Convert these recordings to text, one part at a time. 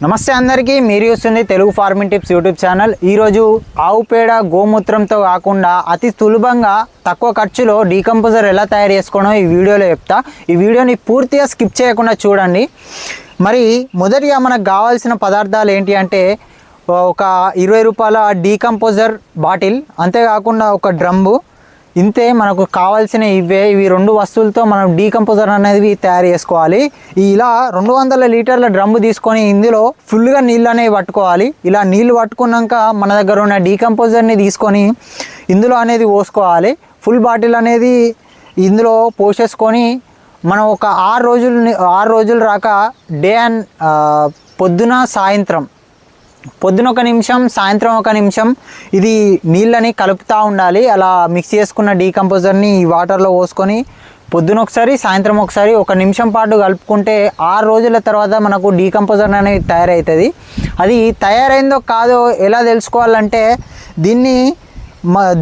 నమస్తే అందరికీ, మీరు చూస్తుంది Telugu farming tips YouTube channel. ఈరోజు ఆవు పేడ గోమూత్రంతో కాకుండా అతి సులభంగా తక్కువ ఖర్చులో డీకంపోజర్ ఎలా తయారు చేసుకోవడం ఈ వీడియోలో చెప్తా. ఈ వీడియోని పూర్తిగా స్కిప్ చేయకుండా చూడండి. మరి మొదటిగా మనకు కావాల్సిన పదార్థాలు ఏంటి అంటే ఒక 20 రూపాయల డీకంపోజర్ బాటిల్, అంతేకాకుండా ఒక డ్రమ్ము. ఇంతే మనకు కావాల్సిన ఇవి 2 వస్తువులతో మనం డీకంపోజర్ అనేది తయారు చేసుకోవాలి. ఇలా 200 లీటర్ల డ్రమ్ము తీసుకొని ఇందులో ఫుల్గా నీళ్ళు అనేవి పట్టుకోవాలి. ఇలా నీళ్ళు పట్టుకున్నాక మన దగ్గర ఉన్న డీకంపోజర్ని తీసుకొని ఇందులో అనేది పోసుకోవాలి. ఫుల్ బాటిల్ అనేది ఇందులో పోసేసుకొని మనం ఒక 6 రోజులు రాక డే అండ్ పొద్దున 1 నిమిషం, సాయంత్రం 1 నిమిషం ఇది నీళ్ళని కలుపుతూ ఉండాలి. అలా మిక్స్ చేసుకున్న డీకంపోజర్ని ఈ వాటర్లో పోసుకొని పొద్దున ఒకసారి, సాయంత్రం ఒకసారి 1 నిమిషం పాటు కలుపుకుంటే 6 రోజుల తర్వాత మనకు డీకంపోజర్ అనేది తయారవుతుంది. అది తయారైందో కాదో ఎలా తెలుసుకోవాలంటే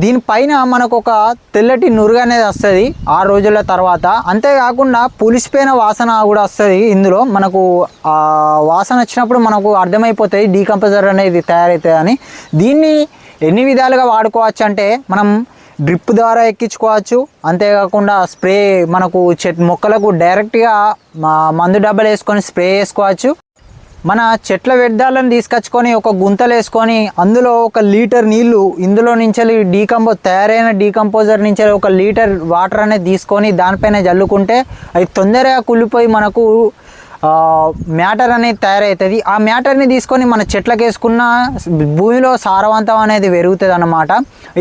దీనిపైన మనకు ఒక తెల్లటి నురుగు అనేది వస్తుంది 6 రోజుల తర్వాత. అంతేకాకుండా పులిసిపోయిన వాసన కూడా వస్తుంది. ఇందులో మనకు ఆ వాసన వచ్చినప్పుడు మనకు అర్థమైపోతుంది డీకంపోజర్ అనేది తయారవుతుంది అని. దీన్ని ఎన్ని విధాలుగా వాడుకోవచ్చు అంటే మనం డ్రిప్ ద్వారా ఎక్కించుకోవచ్చు. అంతేకాకుండా స్ప్రే మనకు మొక్కలకు డైరెక్ట్గా మందు డబ్బాలు వేసుకొని స్ప్రే చేసుకోవచ్చు. మన చెట్ల వ్యర్థాలను తీసుకొచ్చుకొని ఒక గుంతలు వేసుకొని అందులో 1 లీటర్ నీళ్లు, ఇందులో నుంచి తయారైన డీకంపోజర్ నుంచి 1 లీటర్ వాటర్ అనేది తీసుకొని దానిపైన జల్లుకుంటే అది తొందరగా కుళ్ళిపోయి మనకు మ్యాటర్ అనేది తయారవుతుంది. ఆ మ్యాటర్ని తీసుకొని మన చెట్లకు వేసుకున్న భూమిలో సారవంతం అనేది పెరుగుతుంది అన్నమాట.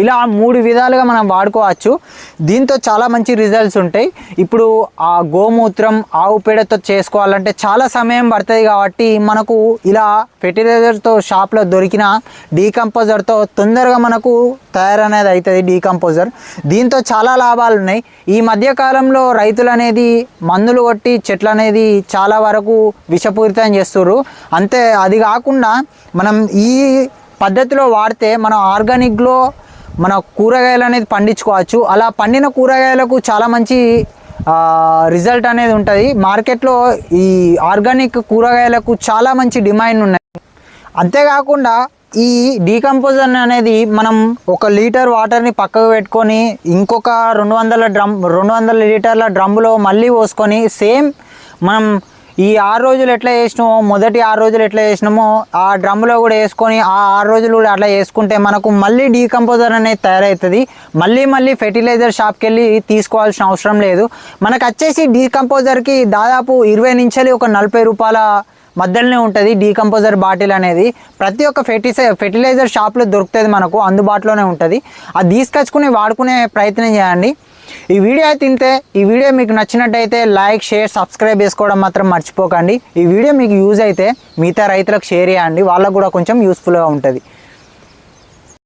ఇలా 3 విధాలుగా మనం వాడుకోవచ్చు. దీంతో చాలా మంచి రిజల్ట్స్ ఉంటాయి. ఇప్పుడు ఆ గోమూత్రం, ఆవు పేడతో చేసుకోవాలంటే చాలా సమయం పడుతుంది కాబట్టి మనకు ఇలా ఫెర్టిలైజర్తో షాప్లో దొరికిన డీకంపోజర్తో తొందరగా మనకు తయారనేది అవుతుంది డీకంపోజర్. దీంతో చాలా లాభాలు ఉన్నాయి. ఈ మధ్యకాలంలో రైతులు అనేది మందులు కొట్టి చెట్లు అనేది చాలా వరకు విషపూరితం చేస్తున్నారు. అది కాకుండా మనం ఈ పద్ధతిలో వాడితే మనం ఆర్గానిక్లో మన కూరగాయలు అనేది పండించుకోవచ్చు. అలా పండిన కూరగాయలకు చాలా మంచి రిజల్ట్ అనేది ఉంటుంది. మార్కెట్లో ఈ ఆర్గానిక్ కూరగాయలకు చాలా మంచి డిమాండ్ ఉన్నాయి. అంతేకాకుండా ఈ డీకంపోజర్ అనేది మనం 1 లీటర్ వాటర్ని పక్కకు పెట్టుకొని ఇంకొక 200 లీటర్ల డ్రమ్ములో మళ్ళీ పోసుకొని సేమ్ మనం ఈ 6 రోజులు ఎట్లా చేసినామో, మొదటి 6 రోజులు ఎట్లా చేసినామో ఆ డ్రమ్ములో కూడా వేసుకొని ఆ 6 రోజులు కూడా అట్లా చేసుకుంటే మనకు మళ్ళీ డీకంపోజర్ అనేది తయారవుతుంది. మళ్ళీ ఫెర్టిలైజర్ షాప్కి వెళ్ళి తీసుకోవాల్సిన అవసరం లేదు. మనకు వచ్చేసి డీకంపోజర్కి దాదాపు 20 నుంచి 40 రూపాయల మధ్యలోనే ఉంటుంది డీకంపోజర్ బాటిల్ అనేది. ప్రతి ఒక్క ఫెర్టిలైజర్ షాప్లో దొరుకుతుంది, మనకు అందుబాటులోనే ఉంటుంది. అది తీసుకొచ్చుకుని వాడుకునే ప్రయత్నం చేయండి. ఈ వీడియో అయితే ఇంతే. ఈ వీడియో మీకు నచ్చినట్టయితే లైక్, షేర్, సబ్స్క్రైబ్ చేసుకోవడం మాత్రం మర్చిపోకండి. ఈ వీడియో మీకు యూజ్ అయితే మిగతా రైతులకు షేర్ చేయండి, వాళ్ళకు కూడా కొంచెం యూస్ఫుల్గా ఉంటుంది.